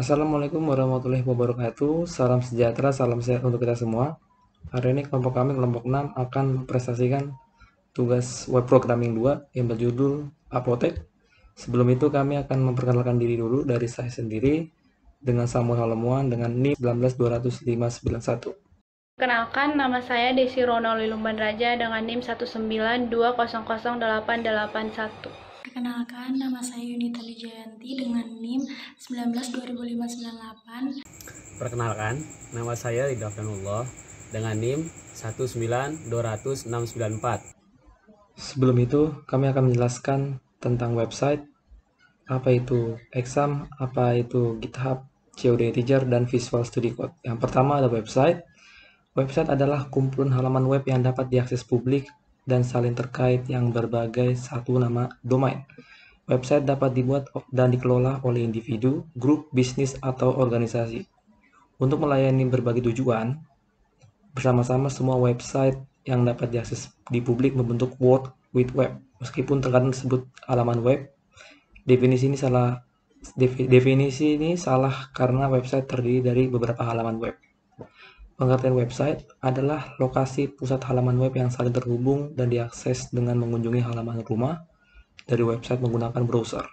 Assalamualaikum warahmatullahi wabarakatuh. Salam sejahtera, salam sehat untuk kita semua. Hari ini kelompok kami, kelompok 6, akan mempresentasikan tugas web programming 2 yang berjudul Apotek. Sebelum itu kami akan memperkenalkan diri dulu dari saya sendiri dengan Samuel Halemuan dengan NIM 1920591. Perkenalkan, nama saya Desi Ronald Lilumban Raja dengan NIM 192000881. Perkenalkan, nama saya Yunita Wijayanti dengan NIM 19 Perkenalkan, nama saya Ridha Afdanullah dengan NIM 192000694. Sebelum itu, kami akan menjelaskan tentang website, apa itu exam, apa itu GitHub, COD Teacher, dan Visual Studio Code. Yang pertama ada website. Website adalah kumpulan halaman web yang dapat diakses publik dan saling terkait yang berbagai satu nama domain. Website dapat dibuat dan dikelola oleh individu, grup, bisnis, atau organisasi. Untuk melayani berbagai tujuan, bersama-sama semua website yang dapat diakses di publik membentuk World Wide Web. Meskipun terkadang disebut halaman web, definisi ini salah karena website terdiri dari beberapa halaman web. Pengertian website adalah lokasi pusat halaman web yang saling terhubung dan diakses dengan mengunjungi halaman rumah dari website menggunakan browser.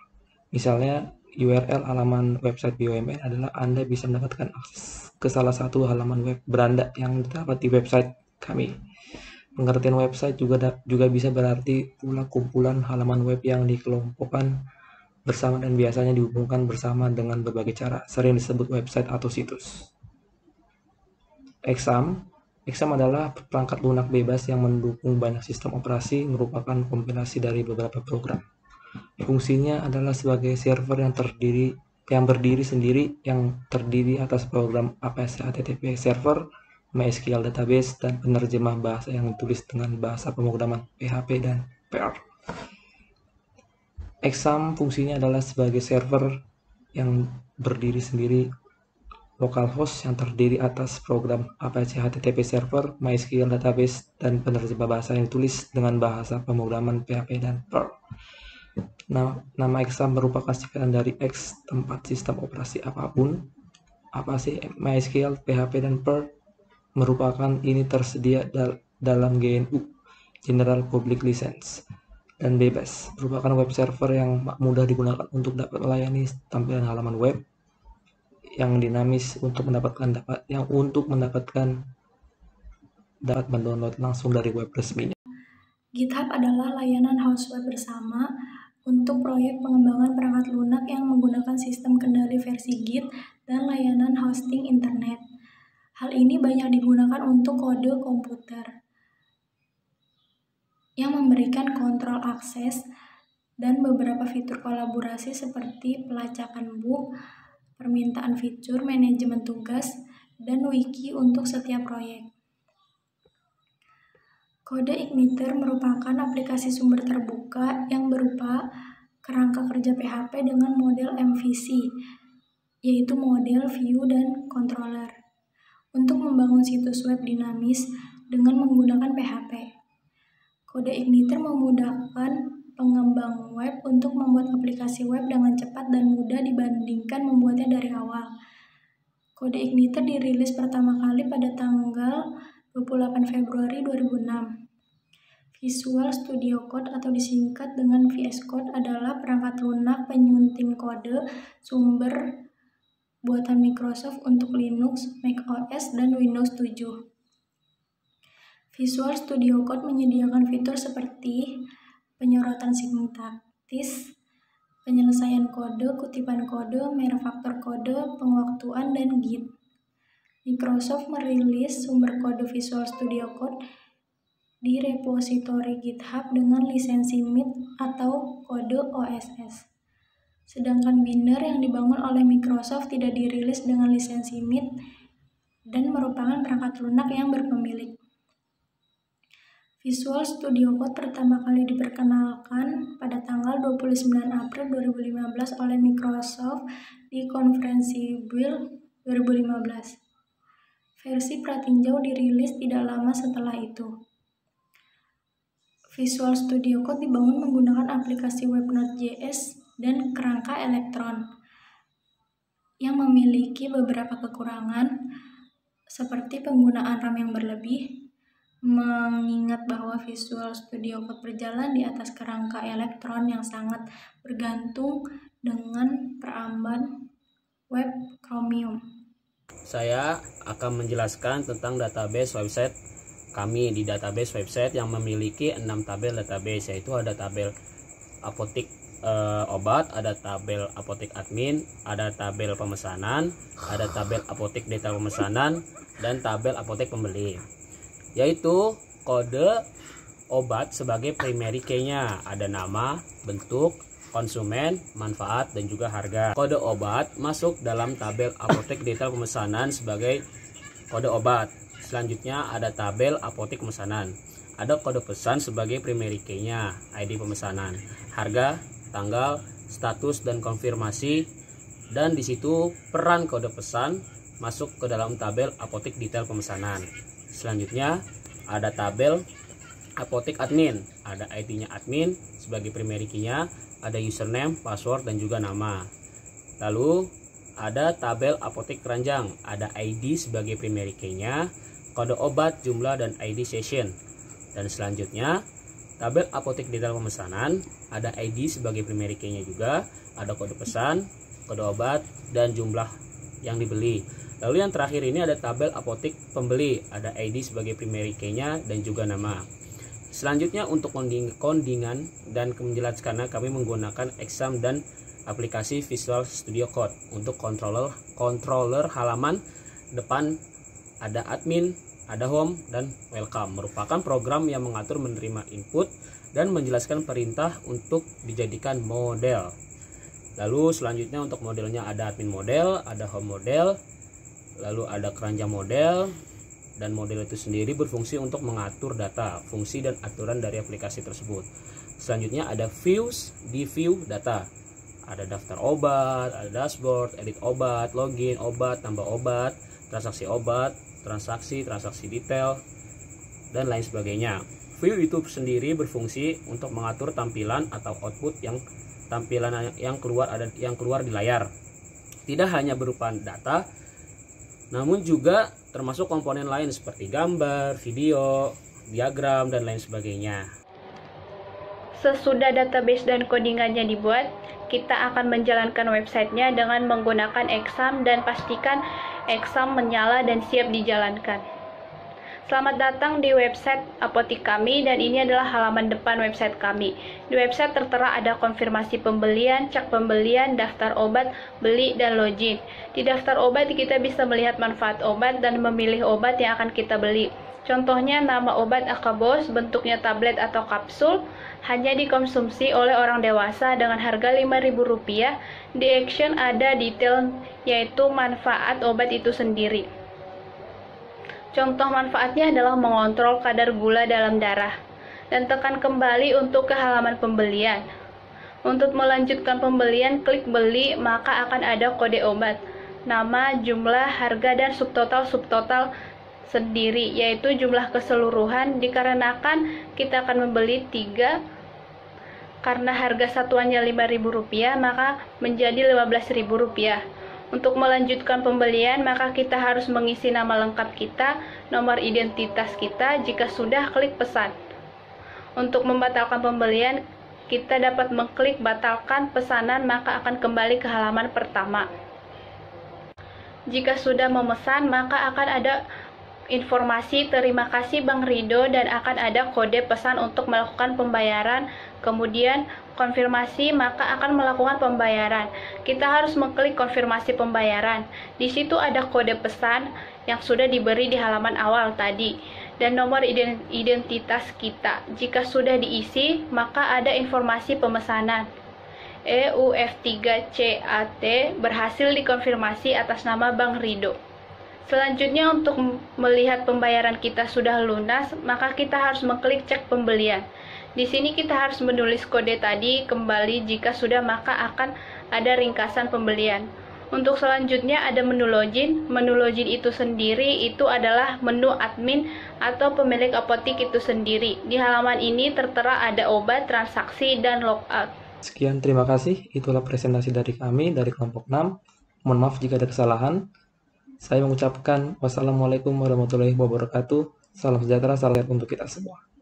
Misalnya, URL halaman website BUMN adalah Anda bisa mendapatkan akses ke salah satu halaman web beranda yang terdapat di website kami. Pengertian website juga bisa berarti pula kumpulan halaman web yang dikelompokkan bersama dan biasanya dihubungkan bersama dengan berbagai cara, sering disebut website atau situs. Exam adalah perangkat lunak bebas yang mendukung banyak sistem operasi, merupakan kompilasi dari beberapa program. Fungsinya adalah sebagai server yang berdiri sendiri, yang terdiri atas program APS HTTP server, MySQL database, dan penerjemah bahasa yang ditulis dengan bahasa pemrograman PHP dan PR. Exam fungsinya adalah sebagai server yang berdiri sendiri, localhost yang terdiri atas program Apache HTTP server, MySQL database, dan penerjemah bahasa yang ditulis dengan bahasa pemrograman PHP dan Perl. Nama exam merupakan singkatan dari X, tempat sistem operasi apapun. Apache, MySQL, PHP, dan Perl merupakan ini tersedia dalam GNU, General Public License, dan bebas, merupakan web server yang mudah digunakan untuk dapat melayani tampilan halaman web yang dinamis untuk mendapatkan dapat mendownload langsung dari web resminya. GitHub adalah layanan host web bersama untuk proyek pengembangan perangkat lunak yang menggunakan sistem kendali versi Git dan layanan hosting internet. Hal ini banyak digunakan untuk kode komputer yang memberikan kontrol akses dan beberapa fitur kolaborasi seperti pelacakan bug, permintaan fitur, manajemen tugas, dan wiki untuk setiap proyek. Kode Igniter merupakan aplikasi sumber terbuka yang berupa kerangka kerja PHP dengan model MVC, yaitu model view dan controller, untuk membangun situs web dinamis dengan menggunakan PHP. Kode Igniter memudahkan pengembang web untuk membuat aplikasi web dengan cepat dan mudah dibandingkan membuatnya dari awal. Kode Igniter dirilis pertama kali pada tanggal 28 Februari 2006. Visual Studio Code atau disingkat dengan VS Code adalah perangkat lunak penyunting kode sumber buatan Microsoft untuk Linux, macOS, dan Windows 7. Visual Studio Code menyediakan fitur seperti penyorotan sintaktis, penyelesaian kode, kutipan kode, merek faktor kode, pengwaktuan, dan Git. Microsoft merilis sumber kode Visual Studio Code di repositori GitHub dengan lisensi MIT atau kode OSS. Sedangkan Binder yang dibangun oleh Microsoft tidak dirilis dengan lisensi MIT dan merupakan perangkat lunak yang berpemilik. Visual Studio Code pertama kali diperkenalkan pada tanggal 29 April 2015 oleh Microsoft di konferensi Build 2015. Versi pratinjau dirilis tidak lama setelah itu. Visual Studio Code dibangun menggunakan aplikasi web Node.js dan kerangka Electron yang memiliki beberapa kekurangan seperti penggunaan RAM yang berlebih, mengingat bahwa Visual Studio Code berjalan di atas kerangka elektron yang sangat bergantung dengan peramban web Chromium. Saya akan menjelaskan tentang database website kami. Di database website yang memiliki 6 tabel database, yaitu ada tabel apotik obat, ada tabel apotik admin, ada tabel pemesanan, ada tabel apotik detail pemesanan, dan tabel apotek pembeli, yaitu kode obat sebagai primary key-nya, ada nama, bentuk, konsumen, manfaat, dan juga harga. Kode obat masuk dalam tabel apotek detail pemesanan sebagai kode obat. Selanjutnya ada tabel apotek pemesanan, ada kode pesan sebagai primary key-nya, ID pemesanan, harga, tanggal, status, dan konfirmasi, dan di situ peran kode pesan masuk ke dalam tabel apotek detail pemesanan. Selanjutnya ada tabel apotek admin, ada ID-nya admin sebagai primary key-nya, ada username, password, dan juga nama. Lalu ada tabel apotek keranjang, ada ID sebagai primary key-nya, kode obat, jumlah, dan ID session. Dan selanjutnya tabel apotek detail pemesanan, ada ID sebagai primary key-nya juga, ada kode pesan, kode obat, dan jumlah yang dibeli. Lalu yang terakhir ini ada tabel apotek pembeli, ada ID sebagai primary key-nya dan juga nama. Selanjutnya untuk kondingan dan menjelaskannya kami menggunakan exam dan aplikasi Visual Studio Code. Untuk controller halaman depan ada admin, ada home, dan welcome, merupakan program yang mengatur menerima input dan menjelaskan perintah untuk dijadikan model. Lalu selanjutnya untuk modelnya ada admin model, ada home model, lalu ada keranjang model, dan model itu sendiri berfungsi untuk mengatur data, fungsi, dan aturan dari aplikasi tersebut. Selanjutnya ada views, di view data, ada daftar obat, ada dashboard, edit obat, login obat, tambah obat, transaksi obat, transaksi detail, dan lain sebagainya. View itu sendiri berfungsi untuk mengatur tampilan atau output yang keluar di layar. Tidak hanya berupa data, namun juga termasuk komponen lain seperti gambar, video, diagram, dan lain sebagainya. Sesudah database dan codingannya dibuat, kita akan menjalankan websitenya dengan menggunakan exam dan pastikan exam menyala dan siap dijalankan. Selamat datang di website apotik kami, dan ini adalah halaman depan website kami. Di website tertera ada konfirmasi pembelian, cek pembelian, daftar obat, beli, dan login. Di daftar obat kita bisa melihat manfaat obat dan memilih obat yang akan kita beli. Contohnya nama obat Akabos, bentuknya tablet atau kapsul, hanya dikonsumsi oleh orang dewasa dengan harga Rp5.000. Di action ada detail, yaitu manfaat obat itu sendiri. Contoh manfaatnya adalah mengontrol kadar gula dalam darah. Dan tekan kembali untuk ke halaman pembelian. Untuk melanjutkan pembelian, klik beli, maka akan ada kode obat, nama, jumlah, harga, dan subtotal sendiri, yaitu jumlah keseluruhan. Dikarenakan kita akan membeli 3, karena harga satuannya Rp5.000, maka menjadi Rp15.000. Untuk melanjutkan pembelian, maka kita harus mengisi nama lengkap kita, nomor identitas kita. Jika sudah, klik pesan. Untuk membatalkan pembelian, kita dapat mengklik batalkan pesanan, maka akan kembali ke halaman pertama. Jika sudah memesan, maka akan ada informasi terima kasih Bang Rido, dan akan ada kode pesan untuk melakukan pembayaran. Kemudian konfirmasi, maka akan melakukan pembayaran. Kita harus mengklik konfirmasi pembayaran. Di situ ada kode pesan yang sudah diberi di halaman awal tadi, dan nomor identitas kita. Jika sudah diisi, maka ada informasi pemesanan. EUF3CAT berhasil dikonfirmasi atas nama Bang Rido. Selanjutnya, untuk melihat pembayaran kita sudah lunas, maka kita harus mengklik cek pembelian. Di sini kita harus menulis kode tadi kembali. Jika sudah, maka akan ada ringkasan pembelian. Untuk selanjutnya ada menu login. Menu login itu sendiri itu adalah menu admin atau pemilik apotik itu sendiri. Di halaman ini tertera ada obat, transaksi, dan logout. Sekian, terima kasih. Itulah presentasi dari kami dari kelompok 6. Mohon maaf jika ada kesalahan. Saya mengucapkan wassalamualaikum warahmatullahi wabarakatuh. Salam sejahtera, salam sehat untuk kita semua.